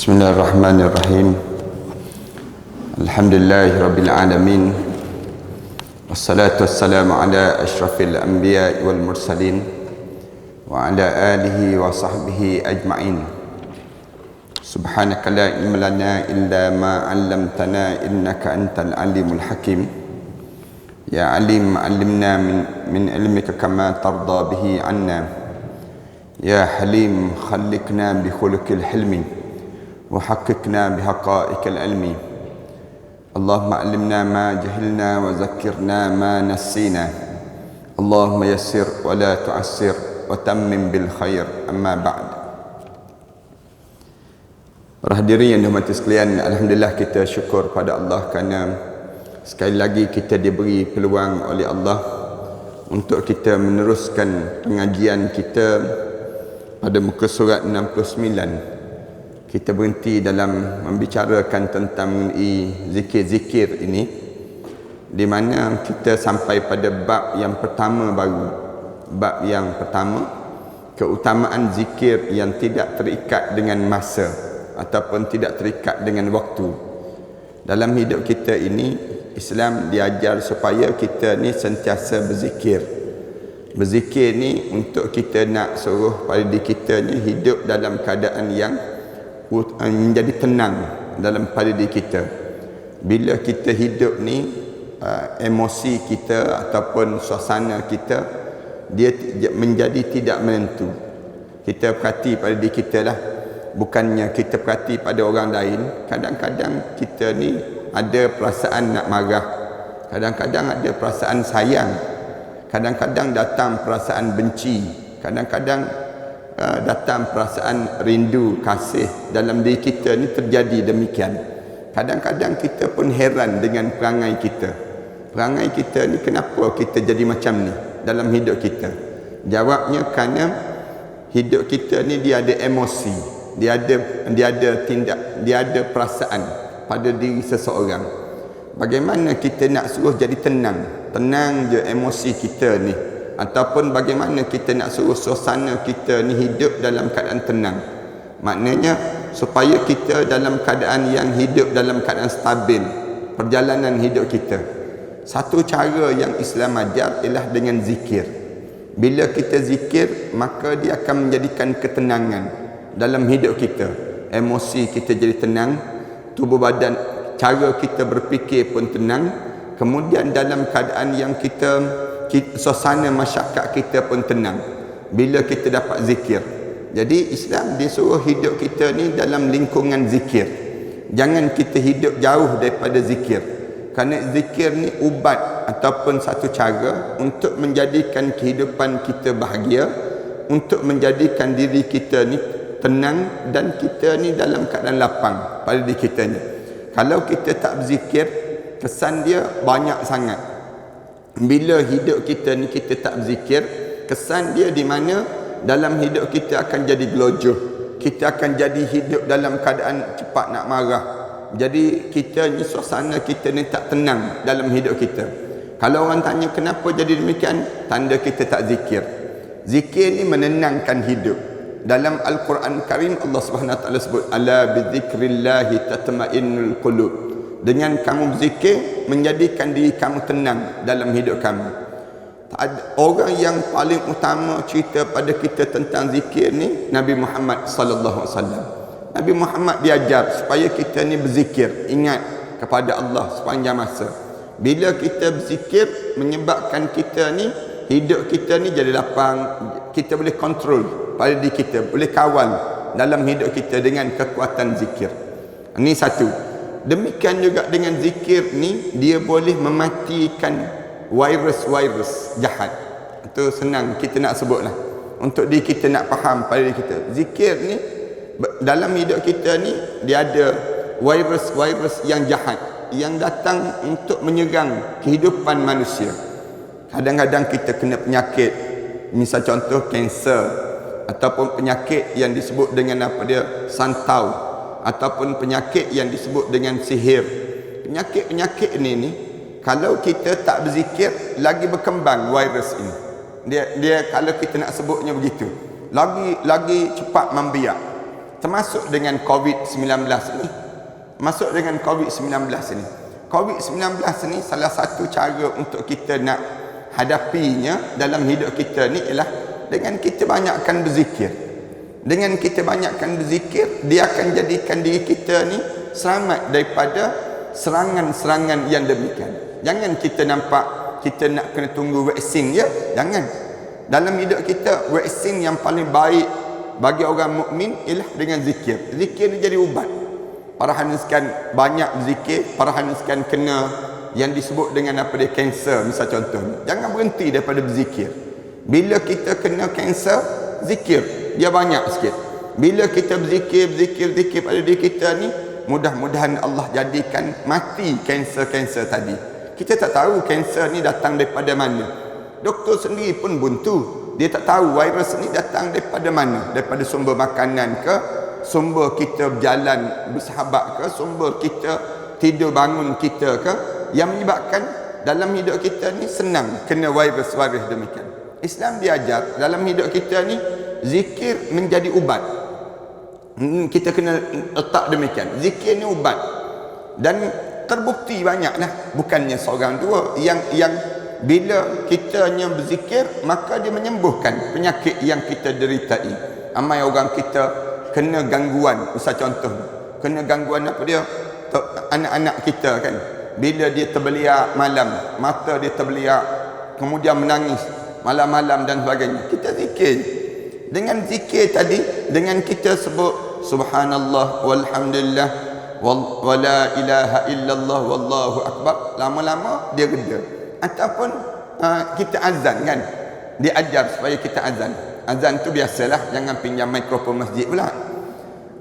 Bismillahirrahmanirrahim. Alhamdulillahi rabbil alamin. Wassalatu wassalamu ala asyrafil anbiya wal mursalin wa ala alihi wa sahbihi ajma'in. Subhanaka la ilma lana illa ma 'allamtana innaka antal alimul hakim. Ya alim 'allimna min ilmika kama tarda bihi 'anna. Ya halim khalliqna bi khuluqil hilmi وحققنا بحقائق العلم. اللهم علمنا ما جهلنا وذكرنا ما نسينا. اللهم يسر ولا تعسر وتمم بالخير. أما بعد. Para hadirin yang dihormati sekalian, alhamdulillah kita syukur pada Allah kerana sekali lagi kita diberi peluang oleh Allah untuk kita meneruskan pengajian kita pada muka surat 69. Kita berhenti dalam membicarakan tentang mengenai zikir-zikir ini, di mana kita sampai pada bab yang pertama baru. Bab yang pertama, keutamaan zikir yang tidak terikat dengan masa ataupun tidak terikat dengan waktu. Dalam hidup kita ini, Islam diajar supaya kita ni sentiasa berzikir. Berzikir ni untuk kita nak suruh pada diri kita ni hidup dalam keadaan yang menjadi tenang dalam pada diri kita. Bila kita hidup ni, emosi kita ataupun suasana kita dia menjadi tidak menentu. Kita perhati pada diri kita lah, bukannya kita perhati pada orang lain. Kadang-kadang kita ni ada perasaan nak marah, kadang-kadang ada perasaan sayang, kadang-kadang datang perasaan benci, kadang-kadang datang perasaan rindu, kasih. Dalam diri kita ni terjadi demikian. Kadang-kadang kita pun heran dengan perangai kita. Perangai kita ni kenapa kita jadi macam ni dalam hidup kita? Jawabnya kerana hidup kita ni dia ada emosi, dia ada tindak, dia ada perasaan pada diri seseorang. Bagaimana kita nak suruh jadi tenang? Tenang je emosi kita ni, ataupun bagaimana kita nak suruh suasana kita ni hidup dalam keadaan tenang? Maknanya supaya kita dalam keadaan yang hidup dalam keadaan stabil perjalanan hidup kita. Satu cara yang Islam ajar ialah dengan zikir. Bila kita zikir, maka dia akan menjadikan ketenangan dalam hidup kita. Emosi kita jadi tenang, tubuh badan, cara kita berfikir pun tenang. Kemudian dalam keadaan yang suasana masyarakat kita pun tenang bila kita dapat zikir. Jadi Islam disuruh hidup kita ni dalam lingkungan zikir. Jangan kita hidup jauh daripada zikir, kerana zikir ni ubat ataupun satu cara untuk menjadikan kehidupan kita bahagia, untuk menjadikan diri kita ni tenang dan kita ni dalam keadaan lapang pada diri kita ni. Kalau kita tak berzikir, kesan dia banyak sangat. Bila hidup kita ni kita tak berzikir, kesan dia di mana dalam hidup kita akan jadi gelojoh. Kita akan jadi hidup dalam keadaan cepat nak marah. Jadi kita ni suasana kita ni tak tenang dalam hidup kita. Kalau orang tanya kenapa jadi demikian, tanda kita tak zikir. Zikir ni menenangkan hidup. Dalam Al-Quran Karim Allah Subhanahu Wa Taala sebut, ala bizikrillahi tatma'innul qulub. Dengan kamu berzikir, menjadikan diri kamu tenang dalam hidup kamu. Orang yang paling utama cerita pada kita tentang zikir ni Nabi Muhammad sallallahu alaihi wasallam. Nabi Muhammad diajar supaya kita ni berzikir, ingat kepada Allah sepanjang masa. Bila kita berzikir, menyebabkan kita ni, hidup kita ni jadi lapang. Kita boleh kontrol pada diri kita, boleh kawal dalam hidup kita dengan kekuatan zikir. Ini satu. Demikian juga dengan zikir ni, dia boleh mematikan virus-virus jahat. Itu senang kita nak sebutlah, untuk diri kita nak faham pada diri kita. Zikir ni dalam hidup kita ni, dia ada virus-virus yang jahat yang datang untuk menyerang kehidupan manusia. Kadang-kadang kita kena penyakit, misal contoh kanser, ataupun penyakit yang disebut dengan apa dia, santau, ataupun penyakit yang disebut dengan sihir. Penyakit-penyakit ni kalau kita tak berzikir, lagi berkembang virus ini. Dia kalau kita nak sebutnya begitu, lagi cepat membiak. termasuk dengan COVID-19 ini. Masuk dengan COVID-19 ini. COVID-19 ini salah satu cara untuk kita nak hadapinya dalam hidup kita ni ialah dengan kita banyakkan berzikir. Dengan kita banyakkan berzikir, dia akan jadikan diri kita ni selamat daripada serangan-serangan yang demikian. Jangan kita nampak kita nak kena tunggu vaksin je, jangan. Dalam hidup kita, vaksin yang paling baik bagi orang mukmin ialah dengan zikir. Zikir ni jadi ubat. Para haniskan banyak berzikir, para haniskan kena yang disebut dengan apa dia, kanser misal contoh. Jangan berhenti daripada berzikir. Bila kita kena kanser, zikir dia banyak sikit. Bila kita berzikir pada diri kita ni, mudah-mudahan Allah jadikan mati kanser-kanser tadi. Kita tak tahu kanser ni datang daripada mana. Doktor sendiri pun buntu. Dia tak tahu virus ni datang daripada mana. Daripada sumber makanan ke, sumber kita berjalan bersahabat ke, sumber kita tidur bangun kita ke, yang menyebabkan dalam hidup kita ni senang kena virus-virus demikian. Islam diajar dalam hidup kita ni zikir menjadi ubat. Kita kena letak demikian. Zikir ni ubat. Dan terbukti banyaklah, bukannya seorang dua yang bila kitanya berzikir maka dia menyembuhkan penyakit yang kita deritai. Ramai orang kita kena gangguan, misal contoh kena gangguan apa dia, anak-anak kita kan, bila dia terbeliak malam, mata dia terbeliak, kemudian menangis malam-malam dan sebagainya, kita zikir. Dengan zikir tadi, dengan kita sebut subhanallah walhamdulillah wala ilaha illallah wallahu akbar, lama-lama dia reda. Ataupun kita azan kan, diajar supaya kita azan. Azan tu biasalah, jangan pinjam mikrofon masjid pula.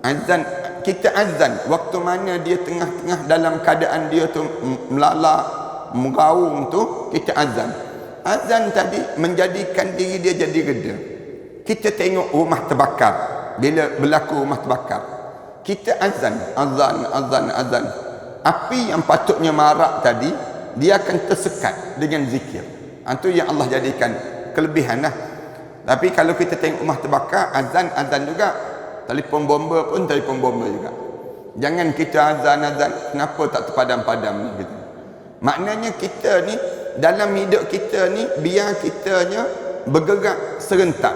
Azan, kita azan waktu mana dia tengah-tengah dalam keadaan dia tu melalak, meraung tu, kita azan. Azan tadi menjadikan diri dia jadi reda. Kita tengok rumah terbakar, bila berlaku rumah terbakar, kita azan. Api yang patutnya marak tadi, dia akan tersekat dengan zikir. Itu yang Allah jadikan kelebihan lah. Tapi kalau kita tengok rumah terbakar, azan juga. Telefon bomba pun telefon bomba juga. Jangan kita azan, kenapa tak terpadam-padam ni gitu. Maknanya kita ni dalam hidup kita ni, biar kitanya bergerak serentak.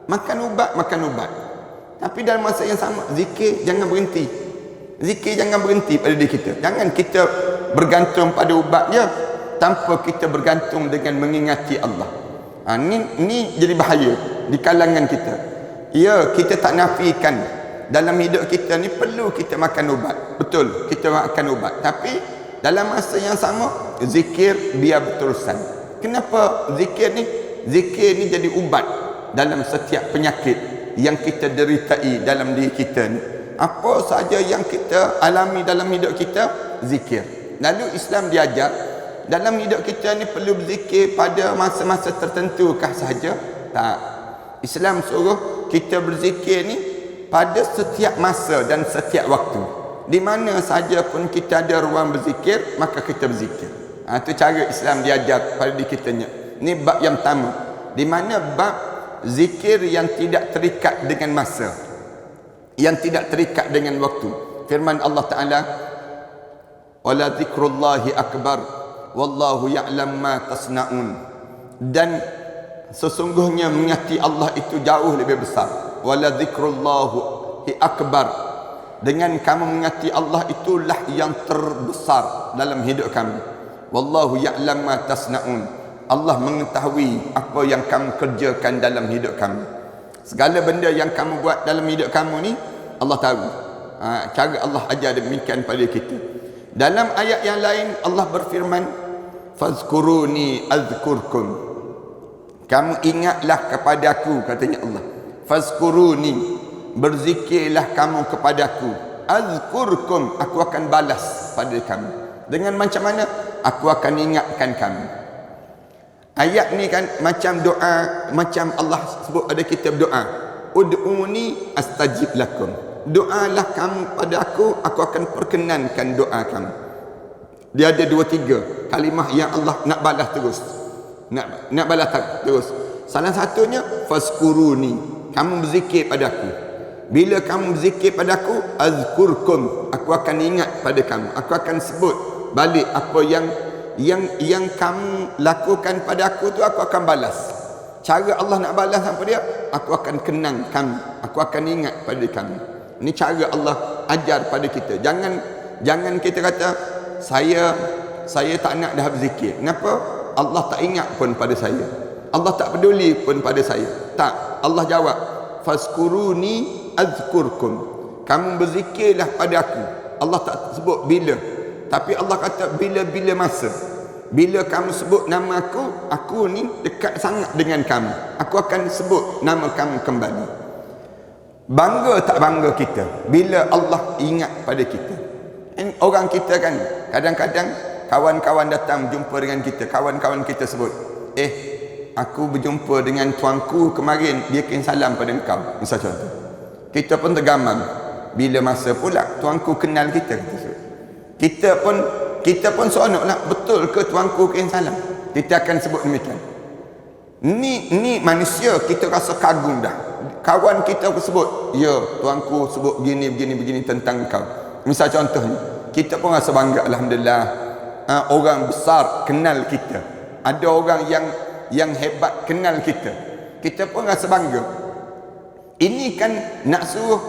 Makan ubat. Tapi dalam masa yang sama, zikir jangan berhenti. Zikir jangan berhenti pada diri kita. Jangan kita bergantung pada ubat je tanpa kita bergantung dengan mengingati Allah. Ni jadi bahaya di kalangan kita. Ya, kita tak nafikan dalam hidup kita ni perlu kita makan ubat. Betul, kita makan ubat. Tapi dalam masa yang sama, zikir biar berterusan. Kenapa zikir ni? Zikir ni jadi ubat dalam setiap penyakit yang kita deritai dalam diri kita ni. Apa saja yang kita alami dalam hidup kita, zikir. Lalu Islam diajar dalam hidup kita ni perlu berzikir pada masa-masa tertentu kah sahaja? Tak. Islam suruh kita berzikir ni pada setiap masa dan setiap waktu. Di mana saja pun kita ada ruang berzikir, maka kita berzikir. Itu cara Islam diajar pada diri kita. Ni bab yang pertama, di mana bab zikir yang tidak terikat dengan masa, yang tidak terikat dengan waktu. Firman Allah Ta'ala, wala zikrullahi akbar wallahu ya'lam ma tasna'un. Dan sesungguhnya mengingati Allah itu jauh lebih besar. Wala zikrullahi akbar, dengan kamu mengingati Allah itulah yang terbesar dalam hidup kamu. Wallahu ya'lam ma tasna'un, Allah mengetahui apa yang kamu kerjakan dalam hidup kamu. Segala benda yang kamu buat dalam hidup kamu ni, Allah tahu. Cara Allah ajar demikian pada kita. Dalam ayat yang lain Allah berfirman, fazkuruni azkurkum, kamu ingatlah kepadaku, katanya Allah. Fazkuruni, berzikirlah kamu kepadaku. Azkurkum, aku akan balas pada kamu. Dengan macam mana? Aku akan ingatkan kamu. Ayat ni kan macam doa, macam Allah sebut ada kitab doa. Ud'uni astajib lakum. Doalah kamu pada aku akan perkenankan doa kamu. Dia ada 2-3 kalimah yang Allah nak balas terus. Nak balas terus. Salah satunya fazkuruni, kamu berzikir pada aku. Bila kamu berzikir padaku, azkurkum, aku akan ingat pada kamu, aku akan sebut balik apa yang kamu lakukan pada aku tu, aku akan balas. Cara Allah nak balas apa dia? Aku akan kenang kamu, aku akan ingat pada kamu. Ini cara Allah ajar pada kita. Jangan kita kata saya tak nak dah berzikir. Kenapa? Allah tak ingat pun pada saya, Allah tak peduli pun pada saya. Tak, Allah jawab, fazkuruni azkurkum, kamu berzikirlah pada aku. Allah tak sebut bila, tapi Allah kata bila-bila masa. Bila kamu sebut nama aku ni dekat sangat dengan kamu, aku akan sebut nama kamu kembali. Bangga tak bangga kita bila Allah ingat pada kita? Orang kita kan kadang-kadang kawan-kawan datang jumpa dengan kita, kawan-kawan kita sebut, aku berjumpa dengan tuanku kemarin, dia kirim salam pada engkau, misal contoh. Kita pun tergamam, bila masa pula tuanku kenal kita. Kita pun seronok lah, betul ke tuanku kirim salam? Kita akan sebut demikian. Ni manusia, kita rasa kagum dah. Kawan kita sebut, ya tuanku sebut begini tentang kau. Misal contohnya, kita pun rasa bangga, alhamdulillah. Orang besar kenal kita, ada orang yang hebat kenal kita, kita pun rasa bangga. Ini kan nak suruh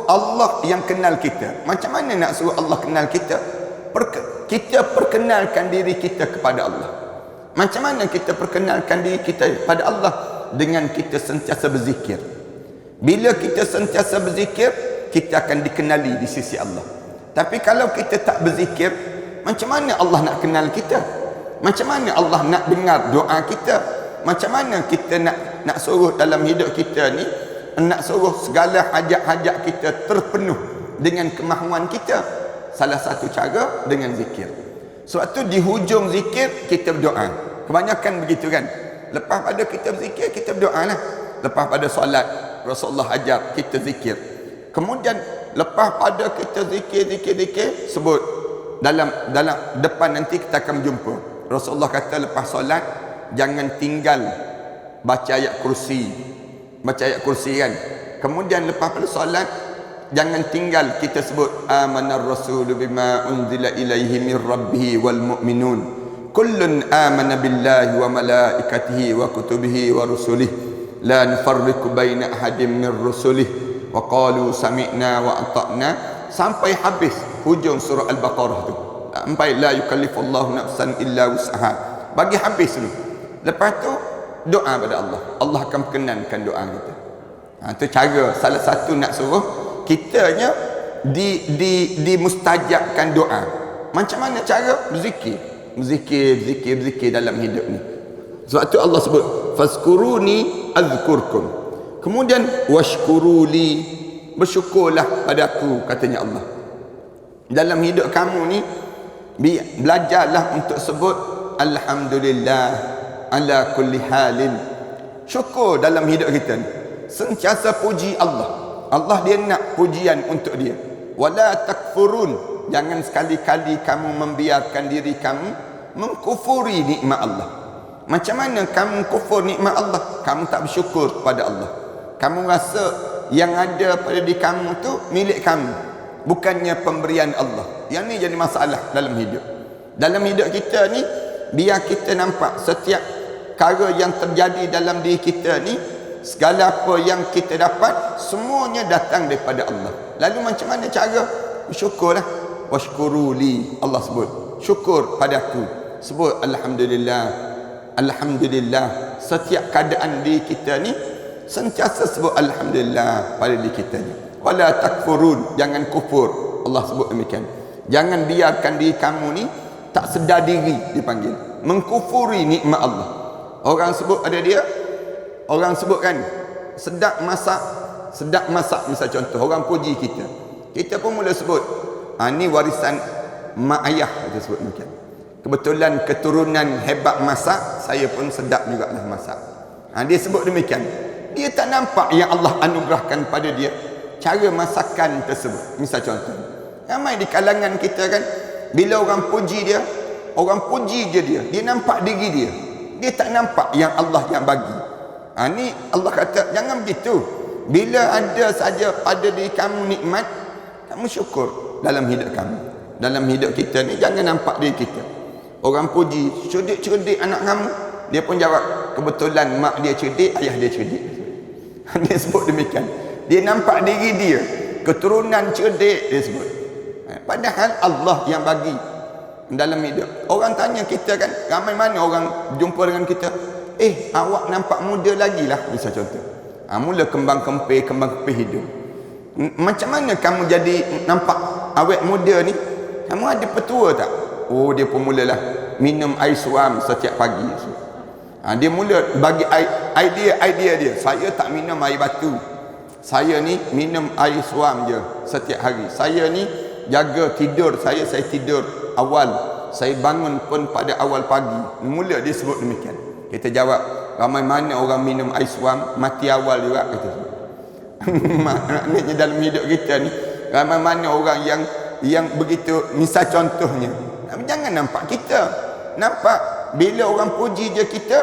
Allah yang kenal kita. Macam mana nak suruh Allah kenal kita? Kita perkenalkan diri kita kepada Allah. Macam mana kita perkenalkan diri kita kepada Allah? Dengan kita sentiasa berzikir. Bila kita sentiasa berzikir, kita akan dikenali di sisi Allah. Tapi kalau kita tak berzikir, macam mana Allah nak kenal kita? Macam mana Allah nak dengar doa kita? Macam mana kita nak suruh dalam hidup kita ni, nak suruh segala hajat-hajat kita terpenuh dengan kemahuan kita? Salah satu cara dengan zikir. Sebab tu di hujung zikir kita berdoa. Kebanyakan begitu kan? Lepas pada kita berzikir, kita berdoa lah. Lepas pada solat, Rasulullah ajar kita zikir. Kemudian lepas pada kita zikir, sebut dalam depan nanti kita akan berjumpa. Rasulullah kata lepas solat jangan tinggal baca ayat kursi kan. Kemudian lepas pada solat jangan tinggal kita sebut amanar rasulu bima unzila ilaihi min rabbih wal mu'minun kullun amana billahi wa malaikatihi wa kutubihi wa rusulihi la nufarriqu baina ahadin min rusulihi wa qalu sami'na wa ata'na, sampai habis hujung surah Al-Baqarah tu. Sampai la yukallifullahu nafsan illa wus'aha, bagi habis dulu. Lepas tu doa pada Allah, Allah akan perkenankan doa kita. Itu cara salah satu nak suruh kitanya dimustajabkan doa. Macam mana cara? Berzikir dalam hidup ni. Sebab tu Allah sebut fazkuruni azkurkum. Kemudian washkuruli, bersyukurlah padaku, katanya Allah. Dalam hidup kamu ni belajarlah untuk sebut alhamdulillah ala kulli halin. Syukur dalam hidup kita ni, sentiasa puji Allah. Allah dia nak pujian untuk dia. Wala takfurun, jangan sekali-kali kamu membiarkan diri kamu mengkufuri nikmat Allah. Macam mana kamu kufur nikmat Allah? Kamu tak bersyukur kepada Allah. Kamu rasa yang ada pada diri kamu tu milik kamu, bukannya pemberian Allah. Yang ni jadi masalah dalam hidup. Dalam hidup kita ni, biar kita nampak setiap perkara yang terjadi dalam diri kita ni, segala apa yang kita dapat semuanya datang daripada Allah. Lalu macam mana cara? Bersyukurlah. Washkuruli, Allah sebut syukur padaku. Sebut alhamdulillah. Alhamdulillah. Setiap keadaan diri kita ni sentiasa sebut alhamdulillah pada diri kita ni. Wala takfurun, jangan kufur. Allah sebut demikian. Jangan biarkan diri kamu ni tak sedar diri, dipanggil mengkufuri nikmat Allah. Orang sebut ada dia, orang sebut kan sedap masak misal contoh, orang puji kita pun mula sebut ni warisan mak ayah, kita sebut demikian. Kebetulan keturunan hebat masak, saya pun sedap jugalah masak. Dia sebut demikian. Dia tak nampak yang Allah anugerahkan pada dia cara masakan tersebut. Misal contoh, ramai di kalangan kita kan, bila orang puji dia, orang puji je dia nampak diri dia tak nampak yang Allah yang bagi. Ni Allah kata jangan begitu. Bila ada saja pada diri kamu nikmat, kamu syukur dalam hidup kamu. Dalam hidup kita ni jangan nampak diri kita. Orang puji, cerdik-cerdik anak kamu. Dia pun jawab, kebetulan mak dia cerdik, ayah dia cerdik. Dia sebut demikian. Dia nampak diri dia, keturunan cerdik dia sebut. Padahal Allah yang bagi dalam hidup. Orang tanya kita kan, ramai mana orang jumpa dengan kita, awak nampak muda lagi lah, misal contoh. Mula kembang kempis hidup. Macam mana kamu jadi nampak awet muda ni? Kamu ada petua tak? Oh, dia pun mulalah minum air suam setiap pagi. Dia mula bagi idea dia. Saya tak minum air batu. Saya ni minum air suam je setiap hari. Saya ni jaga tidur saya tidur awal. Saya bangun pun pada awal pagi. Mula dia sebut demikian. Kita jawab, ramai mana orang minum air suam mati awal juga, kata. Maknanya dalam hidup kita ni ramai mana orang yang begitu. Misal contohnya, jangan nampak kita. Nampak bila orang puji je kita,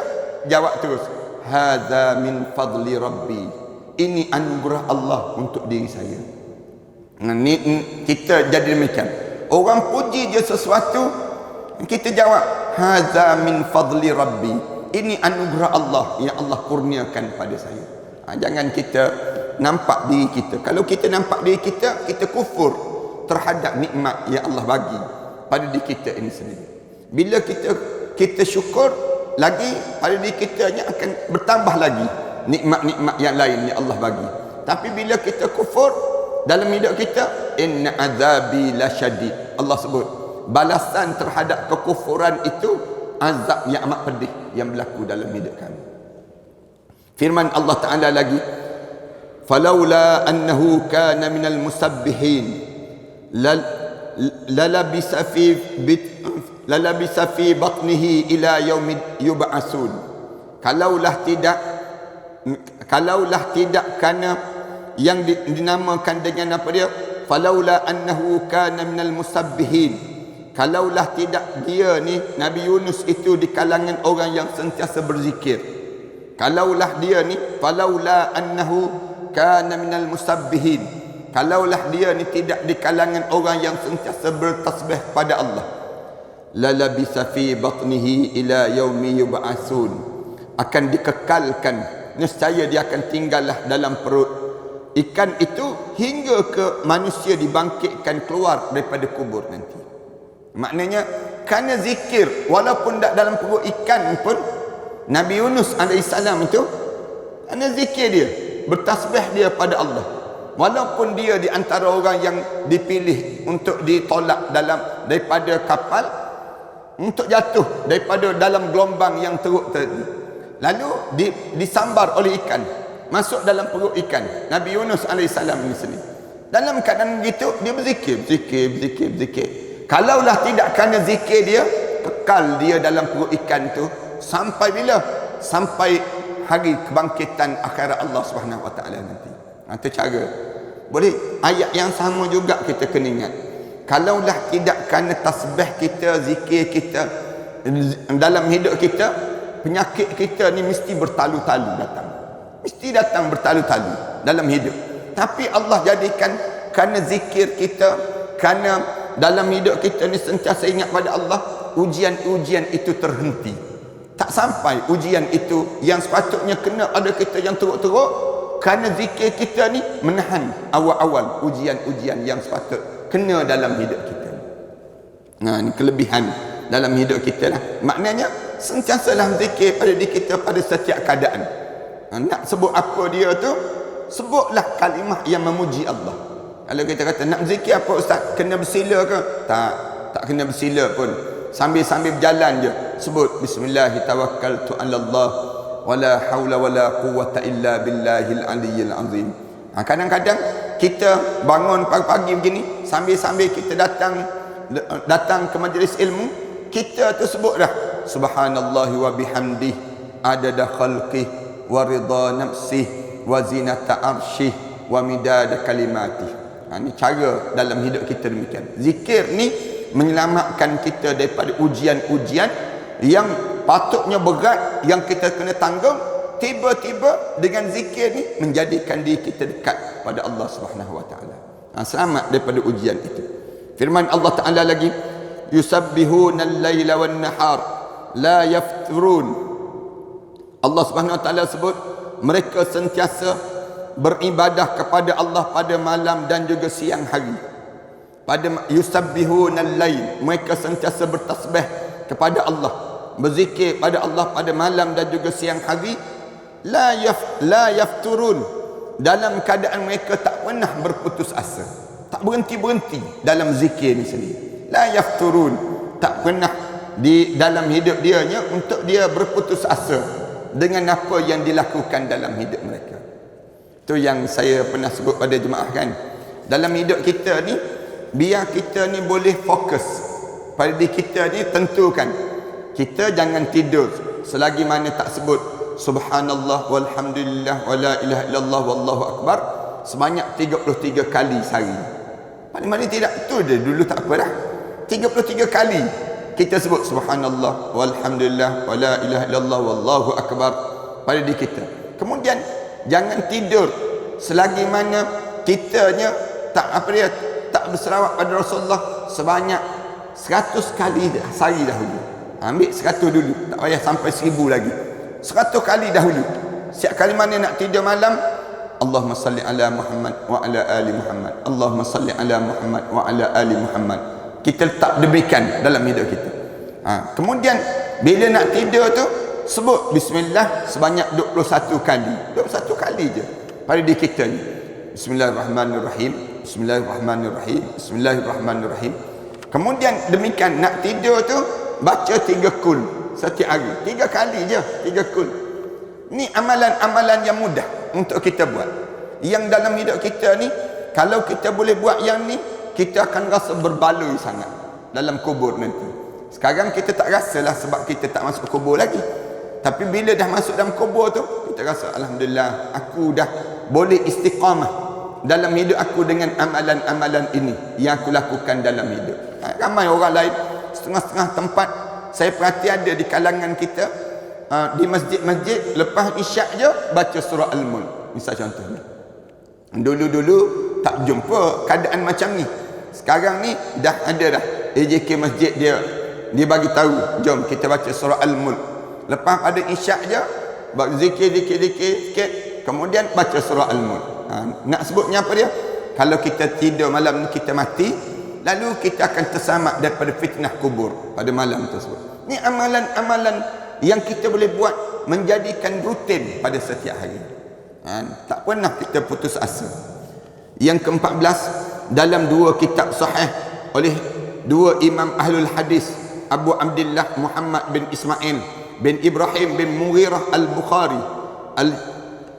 jawab terus, hadza min fadli rabbi. Ini anugerah Allah untuk diri saya. Kita jadi demikian. Orang puji je sesuatu, kita jawab, hadza min fadli rabbi. Ini anugerah Allah yang Allah kurniakan pada saya. Jangan kita nampak diri kita. Kalau kita nampak diri kita, kita kufur terhadap nikmat yang Allah bagi pada diri kita ini sendiri. Bila kita syukur lagi, pada diri kita akan bertambah lagi nikmat-nikmat yang lain yang Allah bagi. Tapi bila kita kufur dalam hidup kita, inna azabi lasyadid. Allah sebut balasan terhadap kekufuran itu azab yang amat pedih yang berlaku dalam hidup kami. Firman Allah Ta'ala lagi, falaula annahu kana minal musabbihin lalabisa fi batnihi ila yaumid yub'asun. Kalaulah tidak kerana yang dinamakan dengan apa dia, falaula annahu kana minal musabbihin, kalaulah tidak dia ni Nabi Yunus itu di kalangan orang yang sentiasa berzikir. Kalaulah dia ni, falaula annahu kana minal musabbihin, kalaulah dia ni tidak di kalangan orang yang sentiasa bertasbih pada Allah, lalabisa fi batnihi ila yaumi yub'asun, akan dikekalkan, nescaya dia akan tinggallah dalam perut ikan itu hingga ke manusia dibangkitkan keluar daripada kubur nanti. Maknanya kerana zikir, walaupun tak dalam perut ikan pun, Nabi Yunus AS itu kerana zikir dia, bertasbih dia pada Allah, walaupun dia di antara orang yang dipilih untuk ditolak daripada kapal, untuk jatuh daripada dalam gelombang yang teruk tadi, lalu disambar oleh ikan, masuk dalam perut ikan. Nabi Yunus AS ini sendiri dalam keadaan begitu, dia berzikir. Kalaulah tidak kerana zikir dia, kekal dia dalam perut ikan tu sampai bila? Sampai hari kebangkitan akhirat Allah Subhanahu Wa Taala nanti. Itu cara. Boleh ayat yang sama juga kita kena ingat. Kalaulah tidak kerana tasbih kita, zikir kita dalam hidup kita, penyakit kita ni mesti bertalu-talu datang. Mesti datang bertalu-talu dalam hidup. Tapi Allah jadikan kerana zikir kita, kerana dalam hidup kita ni sentiasa ingat pada Allah, ujian-ujian itu terhenti. Tak sampai ujian itu yang sepatutnya kena ada kita yang teruk-teruk, kerana zikir kita ni menahan awal-awal ujian-ujian yang sepatut kena dalam hidup kita. Ini kelebihan dalam hidup kita lah. Maknanya sentiasalah zikir pada diri kita pada setiap keadaan. Nak sebut apa dia tu, sebutlah kalimah yang memuji Allah. Kalau kita kata nak zikir apa ustaz, kena bersila ke? Tak kena bersila pun. Sambil-sambil berjalan je sebut bismillahirrahmanirrahim, Allah wala haula wala quwwata illa billahil aliyyil azim. Kadang-kadang kita bangun pagi-pagi begini, sambil-sambil kita datang ke majlis ilmu, kita tu sebut dah subhanallahi wa bihamdih adada khalqih wa ridha nafsih wa zinata arsyih wa midada kalimatih. Ini cara dalam hidup kita demikian. Zikir ni menyelamatkan kita daripada ujian-ujian yang patutnya berat, yang kita kena tanggung, tiba-tiba dengan zikir ni menjadikan diri kita dekat pada Allah Subhanahu wa taala. Selamat daripada ujian itu. Firman Allah Taala lagi, yusabbihuna al-laila wan nahar la yafturun. Allah Subhanahu wa taala sebut mereka sentiasa beribadah kepada Allah pada malam dan juga siang hari. Pada yusabbihuna al-lail, mereka sentiasa bertasbih kepada Allah, berzikir pada Allah pada malam dan juga siang hari. La yafturun, dalam keadaan mereka tak pernah berputus asa, tak berhenti-berhenti dalam zikir ni sendiri. La yafturun, tak pernah di dalam hidup dianya untuk dia berputus asa dengan apa yang dilakukan dalam hidup mereka. Itu yang saya pernah sebut pada jemaah kan. Dalam hidup kita ni, biar kita ni boleh fokus pada diri kita ni, tentukan kita jangan tidur selagi mana tak sebut subhanallah walhamdulillah wala ilaha illallah wallahu akbar sebanyak 33 kali sehari. Paling-paling tidak, itu dia dulu tak apa dah. 33 kali kita sebut subhanallah walhamdulillah wala ilaha illallah wallahu akbar pada diri kita. Kemudian jangan tidur selagi mana kitanya tak tak berselawat pada Rasulullah sebanyak 100 kali sehari dahulu. Ambil 100 dulu, tak payah sampai 1000 lagi. 100 kali dahulu. Setiap kali mana nak tidur malam, Allahumma salli ala Muhammad wa ala ali Muhammad, Allahumma salli ala Muhammad wa ala ali Muhammad. Kita letak demikian dalam hidup kita. Kemudian bila nak tidur tu, sebut bismillah sebanyak 21 kali. 21 kali je pada diri kita ni. Bismillahirrahmanirrahim, bismillahirrahmanirrahim, bismillahirrahmanirrahim. Kemudian demikian nak tidur tu, baca 3 kul setiap hari. 3 kali je, 3 kul. Ni amalan-amalan yang mudah untuk kita buat. Yang dalam hidup kita ni, kalau kita boleh buat yang ni, kita akan rasa berbaloi sangat dalam kubur nanti. Sekarang kita tak rasalah sebab kita tak masuk kubur lagi. Tapi bila dah masuk dalam kubur tu, kita rasa alhamdulillah, aku dah boleh istiqamah dalam hidup aku dengan amalan-amalan ini yang aku lakukan dalam hidup. Ramai orang lain, setengah-setengah tempat saya perhati ada di kalangan kita, di masjid-masjid lepas isyak je baca surah Al-Mulk. Misal contohnya, dulu-dulu tak jumpa keadaan macam ni. Sekarang ni dah ada dah. AJK masjid dia bagi tahu, jom kita baca surah Al-Mulk. Lepas pada isyak je zikir sikit, kemudian baca surah Al-Mulk. Nak sebutnya apa dia? Kalau kita tidur malam ni kita mati, lalu kita akan terselamat daripada fitnah kubur pada malam tersebut. Ini amalan-amalan yang kita boleh buat menjadikan rutin pada setiap hari. Tak pernah kita putus asa. Yang ke-14, dalam 2 kitab sahih oleh 2 imam ahlul hadis, Abu Abdullah Muhammad bin Ismail bin Ibrahim bin Mughirah al-Bukhari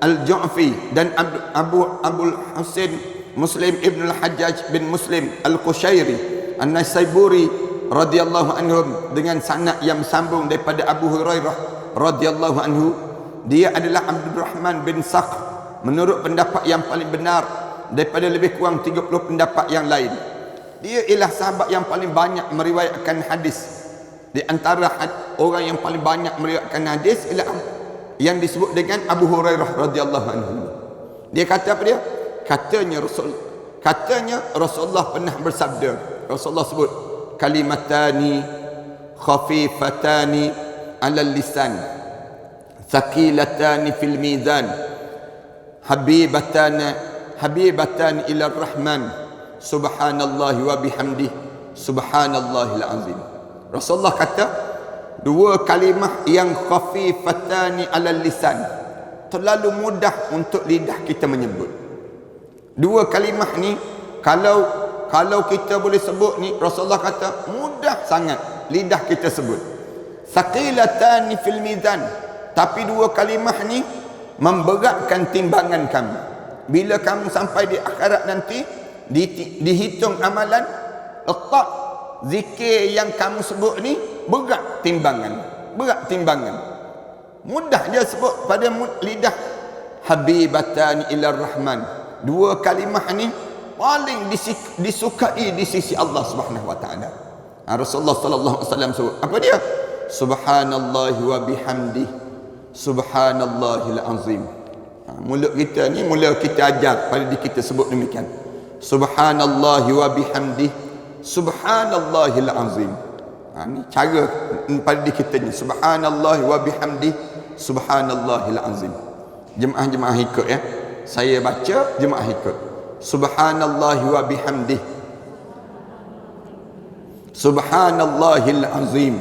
al-Ju'fi dan Abul Husain Muslim ibn al-Hajjaj bin Muslim al-Qushairi an-Nasaiburi radhiyallahu anhum dengan sanad yang sambung daripada Abu Hurairah radhiyallahu anhu. Dia adalah Abdurrahman bin Sakhr menurut pendapat yang paling benar daripada lebih kurang 30 pendapat yang lain. Dia ialah sahabat yang paling banyak meriwayatkan hadis. Di antara orang yang paling banyak meriwayatkan hadis ialah yang disebut dengan Abu Hurairah radhiyallahu anhu. Dia kata apa dia? Katanya Rasulullah pernah bersabda. Rasulullah sebut kalimatani khafifatani alal lisan thaqilatani fil mizan habibatan ila rahman subhanallahi wa bihamdih subhanallahil azim. Rasulullah kata 2 kalimah yang khafifatani alal lisan, terlalu mudah untuk lidah kita menyebut. 2 kalimah ni kalau kita boleh sebut ni, Rasulullah kata mudah sangat lidah kita sebut. Thaqilatani fil mizan, tapi 2 kalimah ni memberatkan timbangan kamu. Bila kamu sampai di akhirat nanti, dihitung amalan, letak zikir yang kamu sebut ni berat timbangan. Mudah je sebut pada lidah. Habibatan ila rahman, 2 kalimah ni paling disukai di sisi Allah Subhanahu wa taala. Rasulullah sallallahu alaihi wasallam sebut apa dia? Subhanallahi wa bihamdih Subhanallahil azim. Mulut kita ni mula kita ajar pada diri kita sebut demikian. Subhanallahi wa bihamdih. Subhanallahil azim. Ni cara pada diri kita ni. Subhanallahi wa bihamdih. Subhanallahil azim. Jemaah-jemaah ikut ya. Saya baca, jemaah ikut. Subhanallahi wa bihamdih. Subhanallahil azim.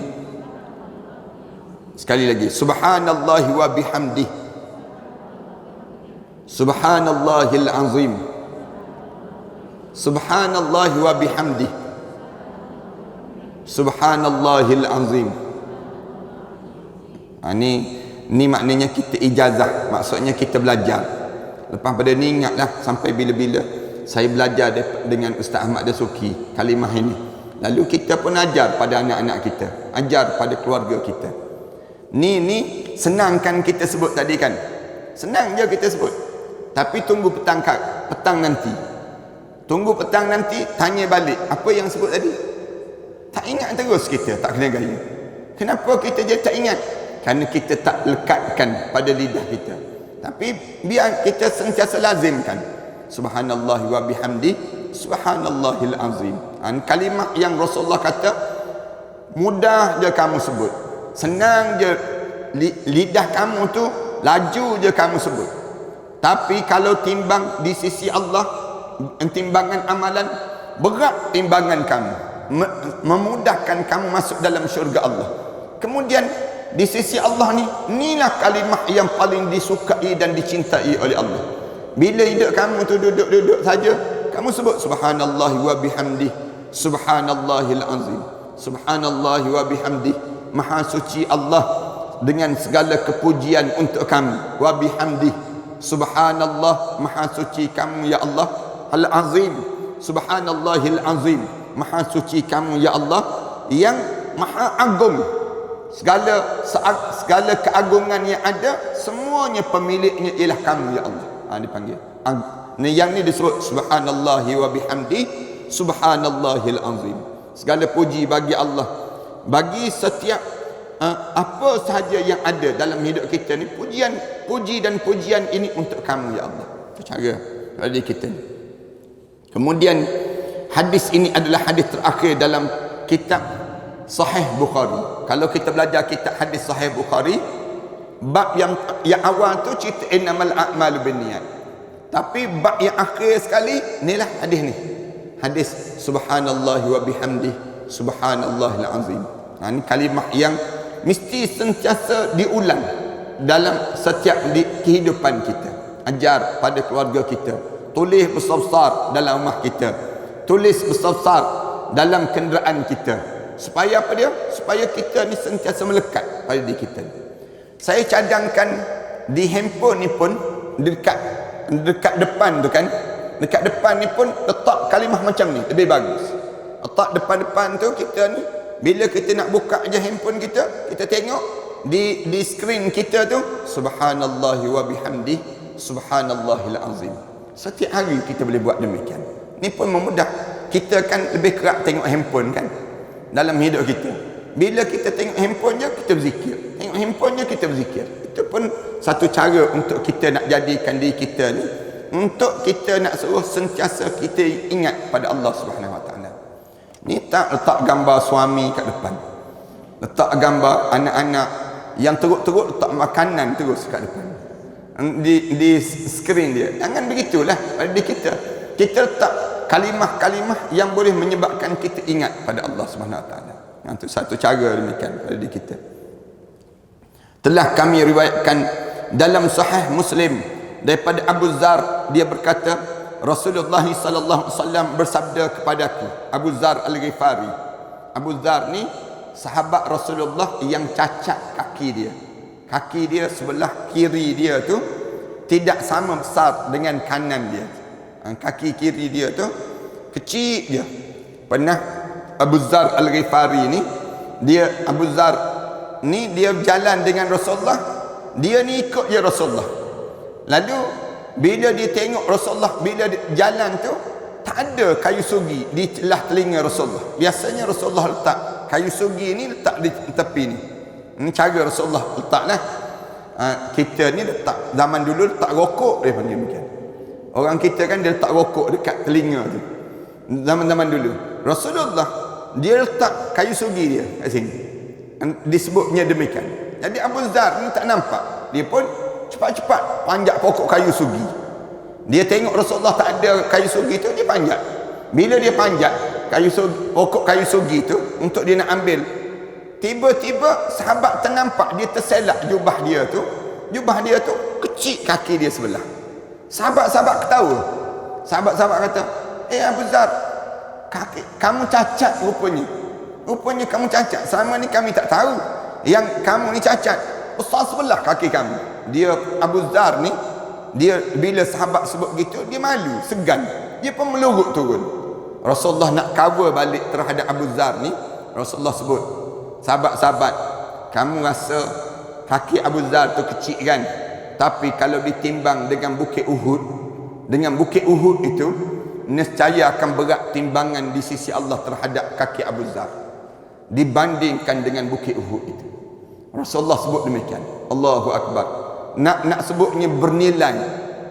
Sekali lagi. Subhanallahi wa bihamdih. Subhanallahil azim. Subhanallahi wa bihamdih. Subhanallahil azim. Ni maknanya kita ijazah, maksudnya kita belajar. Lepas pada ni ingatlah sampai bila-bila saya belajar dengan Ustaz Ahmad Dasuki kalimah ini. Lalu kita pun ajar pada anak-anak kita, ajar pada keluarga kita. Ni senangkan kita sebut tadi kan. Senang je kita sebut. Tapi tunggu petang nanti. Tunggu petang nanti tanya balik apa yang sebut tadi. Tak ingat terus kita, tak kena gaya. Kenapa kita je tak ingat? Kerana kita tak lekatkan pada lidah kita. Tapi biar kita sentiasa lazimkan. Subhanallah wa bihamdi. Subhanallahil azim. Kalimah yang Rasulullah kata mudah je kamu sebut. Senang je lidah kamu tu, laju je kamu sebut. Tapi kalau timbang di sisi Allah, timbangan amalan, berat timbangan kamu, memudahkan kamu masuk dalam syurga Allah. Kemudian di sisi Allah ni, inilah kalimah yang paling disukai dan dicintai oleh Allah. Bila hidup kamu tu duduk-duduk saja, kamu sebut subhanallahi wa bihamdih. Subhanallahil azim. Subhanallahi wa bihamdih. Maha suci Allah dengan segala kepujian untuk kamu. Wa bihamdih. Subhanallah, maha suci kamu ya Allah. Al-azim. Subhanallahil azim. Maha suci kamu ya Allah yang maha agung. Segala keagungan yang ada, semuanya pemiliknya ialah kamu ya Allah. Dipanggil. Yang ni disebut subhanallahi wa bihamdi. Subhanallahil azim. Segala puji bagi Allah. Bagi setiap apa sahaja yang ada dalam hidup kita ni, puji dan pujian ini untuk kamu ya Allah. Itu cara pada kita ni. Kemudian hadis ini adalah hadis terakhir dalam kitab Sahih Bukhari. Kalau kita belajar kitab hadis Sahih Bukhari, bab yang awal tu cerita innamal a'malu binniyat. Tapi bab yang akhir sekali inilah hadis ni. Hadis subhanallahi wa bihamdih. Subhanallahil azim. Ini kalimah yang mesti sentiasa diulang dalam setiap kehidupan kita. Ajar pada keluarga kita. Tulis besar-besar dalam rumah kita. Tulis besar-besar dalam kenderaan kita. Supaya apa dia? Supaya kita ni sentiasa melekat pada diri kita. Saya cadangkan di handphone ni pun dekat depan tu kan. Dekat depan ni pun letak kalimah macam ni, lebih bagus. Letak depan-depan tu kita ni, bila kita nak buka je handphone kita, kita tengok di skrin kita tu subhanallahi wa bihamdi. Subhanallahil azim. Setiap hari kita boleh buat demikian. Ni pun memudah. Kita kan lebih kerap tengok handphone kan dalam hidup kita. Bila kita tengok handphone je, kita berzikir. Tengok handphone je, kita berzikir. Itu pun satu cara untuk kita nak jadikan diri kita ni, untuk kita nak suruh sentiasa kita ingat pada Allah Subhanahu Wa Taala. Ni tak letak gambar suami kat depan. Letak gambar anak-anak yang teruk-teruk, letak makanan terus kat depan. Di skrin dia. Jangan begitulah pada diri kita. Kita letak kalimah-kalimah yang boleh menyebabkan kita ingat pada Allah Subhanahu Wa Taala. Itu satu cara demikian pada diri kita. Telah kami riwayatkan dalam Sahih Muslim daripada Abu Zar, dia berkata Rasulullah sallallahu alaihi wasallam bersabda kepadaku. Abu Zar Al-Ghifari. Abu Zar ni sahabat Rasulullah yang cacat kaki dia. Kaki dia sebelah kiri dia tu tidak sama besar dengan kanan dia. Kaki kiri dia tu kecil dia. Pernah Abu Zar Al-Ghifari ni, Abu Zar ni dia berjalan dengan Rasulullah, dia ni ikut je Rasulullah. Lalu bila dia tengok Rasulullah, bila dia jalan tu tak ada kayu sugi di celah telinga Rasulullah. Biasanya Rasulullah letak kayu sugi ni, letak di tepi ni. Ini cara Rasulullah letaklah. Kita ni letak, zaman dulu letak rokok dia panggil macam. Orang kita kan dia letak rokok dekat telinga tu. Zaman-zaman dulu. Rasulullah dia letak kayu sugi dia kat sini. Disebutnya demikian. Jadi Abu Dzar ni tak nampak. Dia pun cepat-cepat panjat pokok kayu sugi. Dia tengok Rasulullah tak ada kayu sugi tu, dia panjat. Bila dia panjat kayu sugi, pokok kayu sugi tu untuk dia nak ambil, tiba-tiba sahabat ternampak dia terselak jubah dia tu. Jubah dia tu kecil kaki dia sebelah. Sahabat-sahabat ketawa. Sahabat-sahabat kata, Abu Dzar, kaki kamu cacat rupanya. Rupanya kamu cacat. Selama ni kami tak tahu yang kamu ni cacat. Besar sebelah kaki kamu. Dia Abu Dzar ni, dia bila sahabat sebut gitu, dia malu, segan. Dia pun melurut turun. Rasulullah nak cover balik terhadap Abu Dzar ni. Rasulullah sebut, sahabat-sahabat, kamu rasa kaki Abu Dzar tu kecil kan? Tapi kalau ditimbang dengan bukit Uhud, dengan bukit Uhud itu, nescaya akan berat timbangan di sisi Allah terhadap kaki Abu Dzar dibandingkan dengan bukit Uhud itu. Rasulullah sebut demikian. Allahu Akbar. Nak sebutnya bernilai.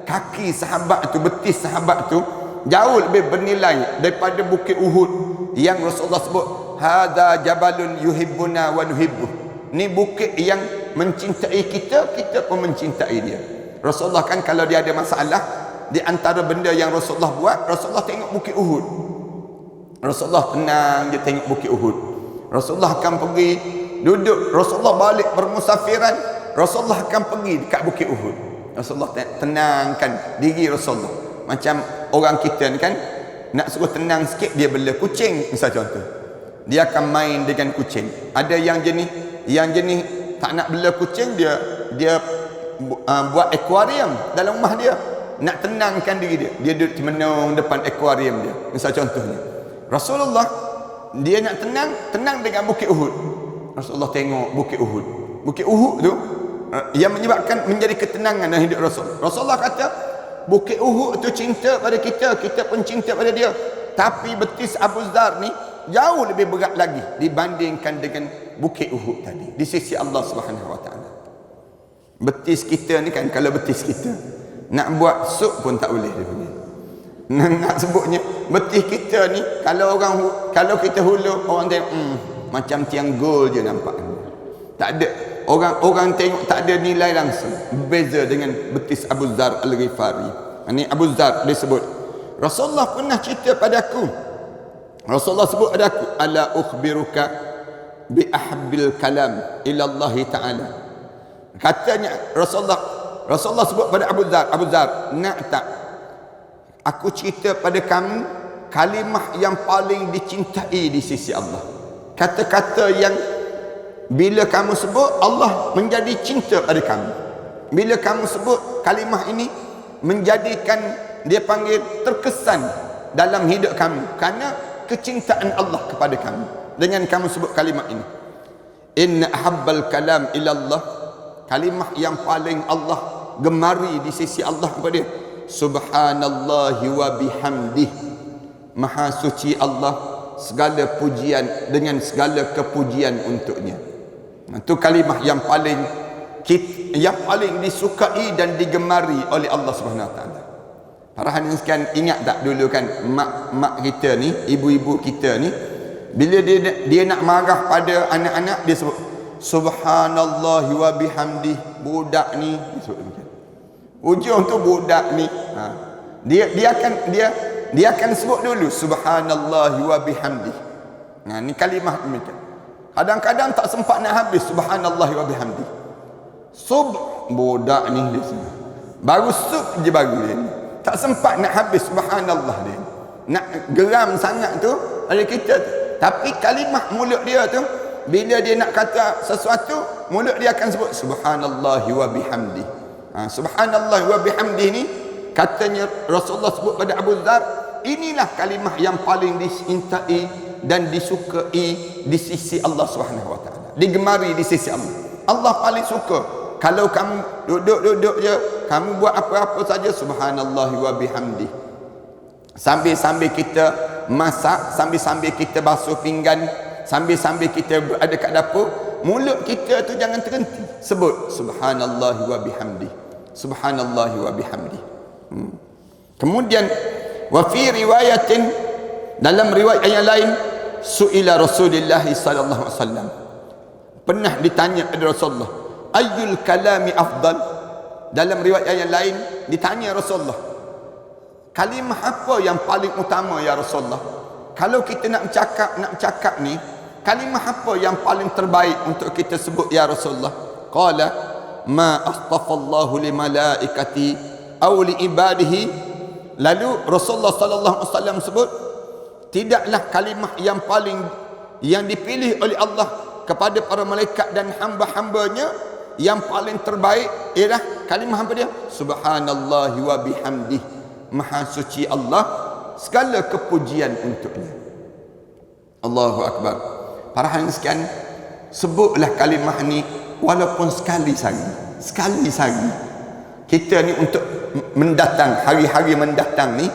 Kaki sahabat tu, betis sahabat tu jauh lebih bernilai daripada bukit Uhud yang Rasulullah sebut, hadza jabalun yuhibbuna wa nuhibbuh. Ni bukit yang mencintai kita, kita pun mencintai dia. Rasulullah kan kalau dia ada masalah, di antara benda yang Rasulullah buat, Rasulullah tengok bukit Uhud. Rasulullah tenang je tengok bukit Uhud. Rasulullah akan pergi duduk, Rasulullah balik bermusafiran, Rasulullah akan pergi dekat bukit Uhud. Rasulullah tenangkan diri Rasulullah. Macam orang kita ni kan, nak suruh tenang sikit, dia bela kucing misal contoh, dia akan main dengan kucing. Ada yang jenis tak nak bela kucing, dia buat akuarium dalam rumah dia. Nak tenangkan diri dia duduk menung depan akuarium dia misal contohnya. Rasulullah dia nak tenang dengan bukit Uhud. Rasulullah tengok bukit Uhud. Bukit Uhud tu yang menyebabkan menjadi ketenangan dalam hidup Rasul. Rasulullah kata bukit Uhud tu cinta pada kita, kita pun cinta pada dia. Tapi betis Abu Dzar ni jauh lebih berat lagi dibandingkan dengan bukit Uhud tadi di sisi Allah Subhanahu Wa Taala. Betis kita ni kan, kalau betis kita nak buat sup pun tak boleh dia punya. Nak sebutnya betis kita ni, kalau kita hulur, orang tengok macam tiang gol je nampak. Tak ada orang tengok, tak ada nilai langsung. Berbeza dengan betis Abu Dzar Al-Ghifari. Ini Abu Dzar dia sebut, Rasulullah pernah cerita padaku. Rasulullah sebut padaku, ala ukhbiruka bi ahbil kalam ila Allah Taala. Katanya Rasulullah sebut pada Abu Dzar, nak tak aku cerita pada kamu kalimah yang paling dicintai di sisi Allah. Kata-kata yang bila kamu sebut, Allah menjadi cinta pada kamu. Bila kamu sebut kalimah ini, menjadikan dia panggil terkesan dalam hidup kamu karena kecintaan Allah kepada kamu dengan kamu sebut kalimah ini. Inna ahabbal kalam ila Allah, kalimah yang paling Allah gemari di sisi Allah kepada dia, subhanallahi wa bihamdih, maha suci Allah, segala pujian dengan segala kepujian untuknya. Itu kalimah yang paling disukai dan digemari oleh Allah Subhanahu Wa Taala. Para hadirin sekalian, ingat tak dulu kan mak kita ni, ibu-ibu kita ni, bila dia nak marah pada anak-anak, dia sebut subhanallahi wa bihamdih. Budak ni dia sebut demikian. Ujung tu budak ni, dia akan sebut dulu subhanallahi wa bihamdih. Nah, ni kalimah demikian. Kadang-kadang tak sempat nak habis subhanallahi wa bihamdih. Budak ni dia sebut. Baru sub je baru dia ni. Tak sempat nak habis subhanallah dia. Nak geram sangat tu oleh kita. Tapi kalimah mulut dia tu, bila dia nak kata sesuatu, mulut dia akan sebut subhanallahi wa bihamdih. Subhanallah wa bihamdih ni, katanya Rasulullah sebut pada Abu Dzar, inilah kalimah yang paling dicintai dan disukai di sisi Allah Subhanahu Wa Taala, digemari di sisi Allah. Allah paling suka kalau kamu duduk je, kamu buat apa-apa saja subhanallah wa bihamdih. Sambil-sambil kita masak, sambil-sambil kita basuh pinggan, sambil-sambil kita berada kat dapur, mulut kita tu jangan terhenti sebut subhanallah wa bihamdi, subhanallah wa bihamdi. Kemudian wa fi riwayatin, dalam riwayat yang lain, su'ila Rasulullah sallallahu alaihi wasallam, pernah ditanya kepada Rasulullah, ayyul kalami afdal. Dalam riwayat yang lain ditanya Rasulullah, kalimah apa yang paling utama ya Rasulullah? Kalau kita nak bercakap ni, kalimah apa yang paling terbaik untuk kita sebut ya Rasulullah? Qala ma astafallahu li malaikati aw li ibadihi. Lalu Rasulullah sallallahu alaihi wasallam sebut, tidaklah kalimah yang dipilih oleh Allah kepada para malaikat dan hamba-hambanya yang paling terbaik ialah kalimah apa dia? Subhanallahi wa bihamdih. Maha suci Allah, segala kepujian untuknya. Allahu akbar. Para hadirin sekalian, sebutlah kalimah ni walaupun sekali sehari. Kita ni untuk mendatang, hari-hari mendatang ni,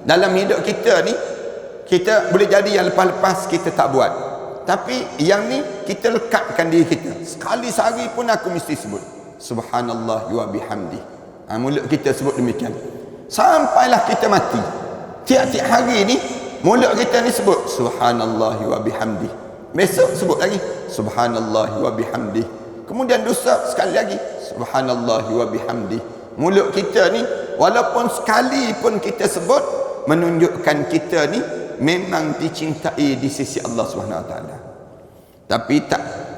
dalam hidup kita ni, kita boleh jadi yang lepas-lepas kita tak buat. Tapi yang ni kita lekatkan diri kita. Sekali sehari pun aku mesti sebut subhanallah wa bihamdi. Mulut kita sebut demikian sampailah kita mati. Tiap-tiap hari ni mulut kita ni sebut subhanallah wa bihamdi. Besok sebut lagi subhanallah wa bihamdi. Kemudian dosa sekali lagi subhanallah wa bihamdi. Mulut kita ni walaupun sekali pun kita sebut, menunjukkan kita ni memang dicintai di sisi Allah Subhanahu Wa Taala. Tapi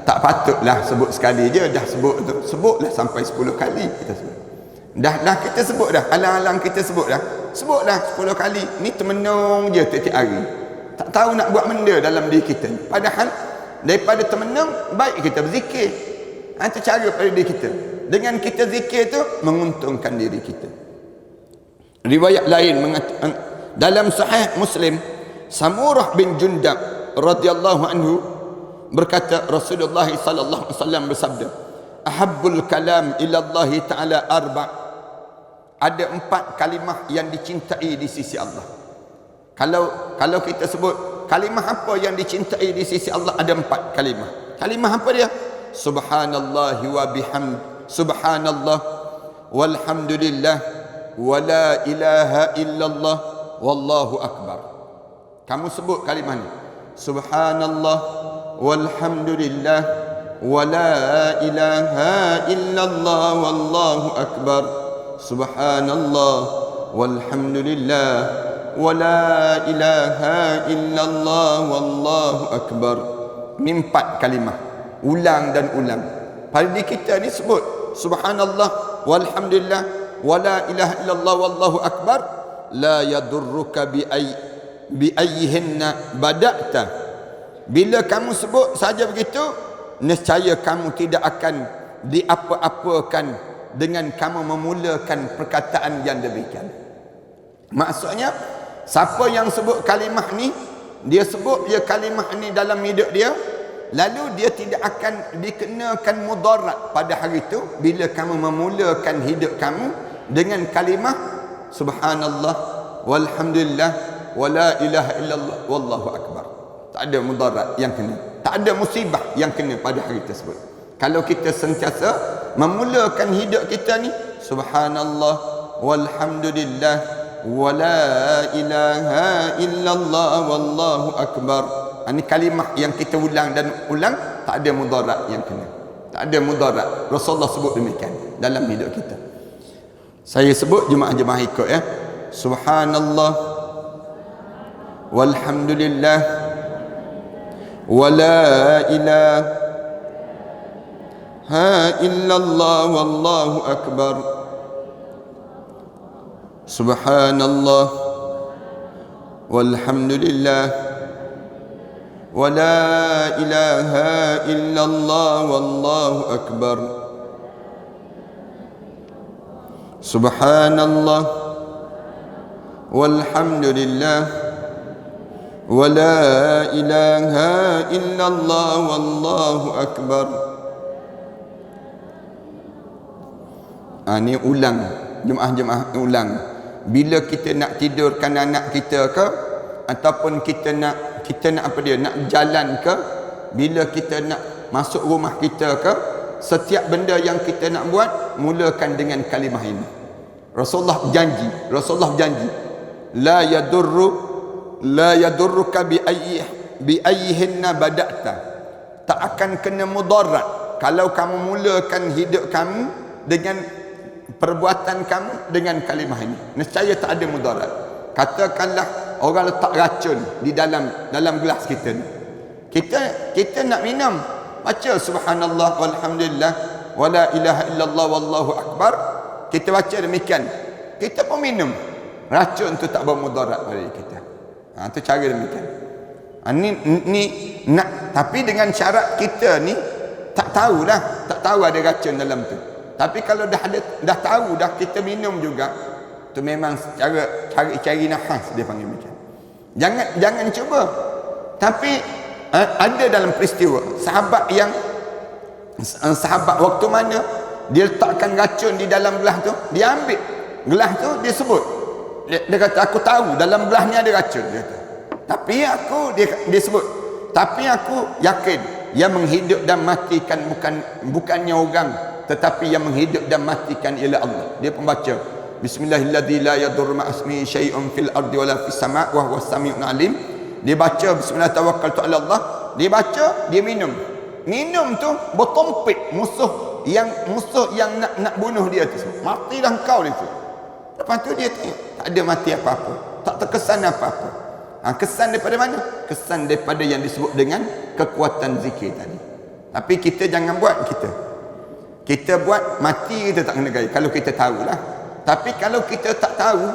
tak patutlah sebut sekali je dah sebut tu. Sebutlah sampai 10 kali kita sebut. Dah kita sebut dah. Alang-alang kita sebut dah. Sebutlah 10 kali. Ni termenung je tiap-tiap hari. Tak tahu nak buat benda dalam diri kita. Padahal daripada termenung, baik kita berzikir. Itu cara pada diri kita. Dengan kita zikir tu menguntungkan diri kita. Riwayat lain mengatakan dalam Sahih Muslim, Samurah bin Jundab radhiyallahu anhu berkata, Rasulullah sallallahu alaihi wasallam bersabda, ahabbul kalam ila Allah taala arba'. Ada 4 kalimah yang dicintai di sisi Allah. Kalau kita sebut kalimah apa yang dicintai di sisi Allah, ada 4 kalimah. Kalimah apa dia? Subhanallah wa bihamd, subhanallah walhamdulillah wa la ilaha illallah wallahu akbar. Kamu sebut kalimah ni, subhanallah walhamdulillah wa la ilaha illallah wallahu akbar. Subhanallah walhamdulillah wa la ilaha illallah wallahu akbar. Ni 4 kalimah, ulang dan ulang. Pada diri kita ni sebut subhanallah walhamdulillah wa la ilaha illallah wallahu akbar. La yadurruka bi ayyihinna bada'ta. Bila kamu sebut saja begitu, nescaya kamu tidak akan diapa-apakan dengan kamu memulakan perkataan yang demikian. Maksudnya, siapa yang sebut kalimah ni, dia sebut dia kalimah ni dalam hidup dia, lalu dia tidak akan dikenakan mudarat pada hari itu bila kamu memulakan hidup kamu dengan kalimah subhanallah walhamdulillah wa la ilaha illallah wallahu akbar. Tak ada mudarat yang kena, tak ada musibah yang kena pada hari tersebut. Kalau kita sentiasa memulakan hidup kita ni subhanallah walhamdulillah wa la ilaha illallah wallahu akbar. Ini kalimah yang kita ulang dan ulang, tak ada mudarat yang kena. Tak ada mudarat. Rasulullah sebut demikian dalam hidup kita. Saya sebut, jemaah-jemaah ikut ya. Subhanallah walhamdulillah wa la ilaha illallah wallahu akbar. Subhanallah walhamdulillah wa la ilaha illallah wallahu akbar. Subhanallah walhamdulillah wa la ilaha illallah wallahu akbar. Ini ulang, jemaah-jemaah ulang. Bila kita nak tidurkan anak kita ke, ataupun kita nak apa dia, nak jalan ke, bila kita nak masuk rumah kita ke, setiap benda yang kita nak buat, mulakan dengan kalimah ini. Rasulullah janji la yadurruka bi ayyihinna bada'ta. Tak akan kena mudarat kalau kamu mulakan hidup kamu dengan perbuatan kamu dengan kalimah ini. Nescaya tak ada mudarat. Katakanlah orang letak racun di dalam gelas kita ni. Kita nak minum, baca subhanallah walhamdulillah wala ilaha illallah wallahu akbar. Kita baca demikian, kita pun minum. Racun tu tak bermudarat pada kita. Tu cara demikian. Ni nak, tapi dengan syarat kita ni tak tahu ada racun dalam tu. Tapi kalau dah tahu dah, kita minum juga, tu memang cara cari nafas, dia panggil macam. Jangan cuba. Tapi ada dalam peristiwa sahabat waktu mana dia letakkan racun di dalam gelas tu, dia ambil gelas tu, dia sebut, dia kata aku tahu dalam gelas ni ada racun, dia kata. Dia sebut, tapi aku yakin yang menghidup dan matikan bukannya orang, tetapi yang menghidup dan matikan ialah Allah. Dia pembaca bismillahilladzi la yadurru ma'asmihi syai'un fil ardi wala fis sama' wa huwas sami'un alim. Dia baca bismillah tawakkaltu 'ala Allah, dia baca, dia minum tu bertompit musuh yang nak bunuh dia tu, matilah kau dia tu. Lepas tu dia tengok tak ada mati apa-apa, tak terkesan apa-apa. Kesan daripada mana? Kesan daripada yang disebut dengan kekuatan zikir tadi. Tapi kita jangan buat. Kita buat, mati kita tak kena gaya kalau kita tahulah. Tapi kalau kita tak tahu,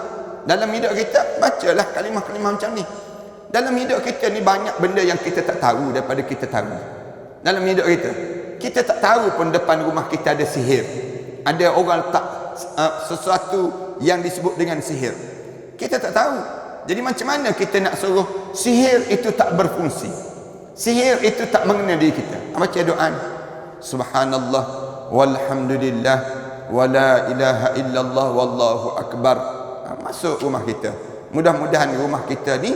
dalam hidup kita, bacalah kalimah-kalimah macam ni. Dalam hidup kita ni banyak benda yang kita tak tahu daripada kita tahu. Dalam hidup kita tak tahu pun depan rumah kita ada sihir. Ada orang letak sesuatu yang disebut dengan sihir. Kita tak tahu. Jadi macam mana kita nak suruh sihir itu tak berfungsi, sihir itu tak mengenai diri kita? Baca doa subhanallah walhamdulillah wala ilaha illallah wallahu akbar. Masuk rumah kita. Mudah-mudahan rumah kita ni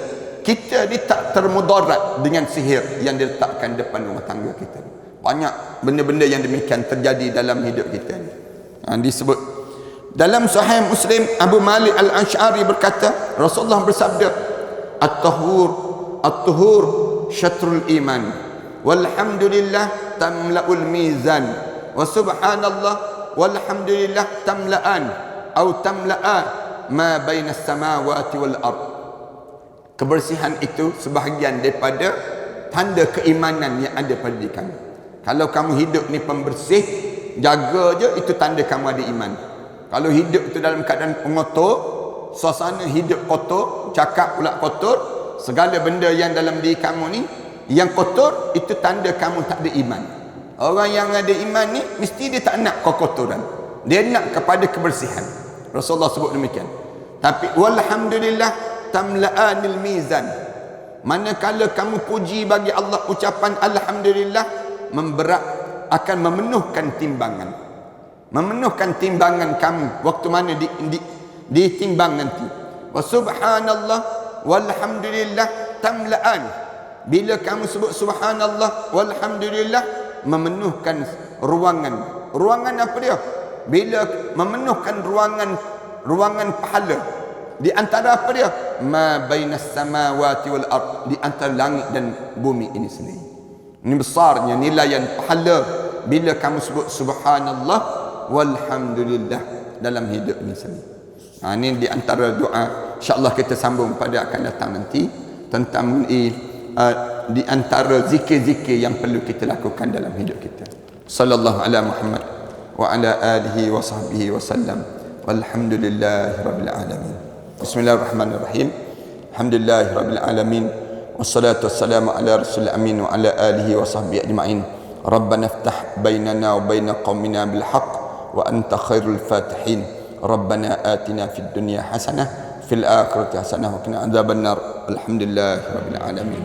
tak termudarat dengan sihir yang diletakkan depan rumah tangga kita. Banyak benda-benda yang demikian terjadi dalam hidup kita ni. Disebut dalam Sahih Muslim, Abu Malik Al-Ash'ari berkata, Rasulullah bersabda, At-tuhur syatrul iman, walhamdulillah tamla'ul mizan, wa subhanallah walhamdulillah tamla'an atau tamla'a ma bainas samawati wal ard. Kebersihan itu sebahagian daripada tanda keimanan yang ada pada diri kamu. Kalau kamu hidup ni pembersih, jaga je, itu tanda kamu ada iman. Kalau hidup itu dalam keadaan pengotor, suasana hidup kotor, cakap pula kotor, segala benda yang dalam diri kamu ni yang kotor, itu tanda kamu tak ada iman. Orang yang ada iman ni mesti dia tak nak kekotoran, dia nak kepada kebersihan. Rasulullah sebut demikian. Tapi walhamdulillah tamla'anil mizan, manakala kamu puji bagi Allah, ucapan alhamdulillah akan memenuhkan timbangan kamu waktu mana ditimbang nanti. Wa subhanallah walhamdulillah tamla'an, bila kamu sebut subhanallah walhamdulillah, memenuhkan ruangan apa dia? Bila memenuhkan ruangan pahala, di antara apa dia? Ma bainas samawati wal ard, di antara langit dan bumi ini sendiri. Ini besarnya nilaian pahala bila kamu sebut subhanallah walhamdulillah dalam hidup ini sendiri. Ini di antara doa, insya-Allah kita sambung pada akan datang nanti tentang di antara zikir-zikir yang perlu kita lakukan dalam hidup kita. Sallallahu ala Muhammad wa ala alihi wa sahbihi wa sallam. Walhamdulillahirabbil alamin. Bismillahirrahmanirrahim. Alhamdulillahirabbil alamin. Wassalatu wassalamu ala rasulil amin wa ala alihi wa sahbihi ajma'in. Rabbana iftah bainana wa baina qaumina bil haqq wa anta khairul fatihin. Rabbana atina fid dunya hasanah fil akhirati hasanah wa qina adzabannar. Alhamdulillahirabbil alamin.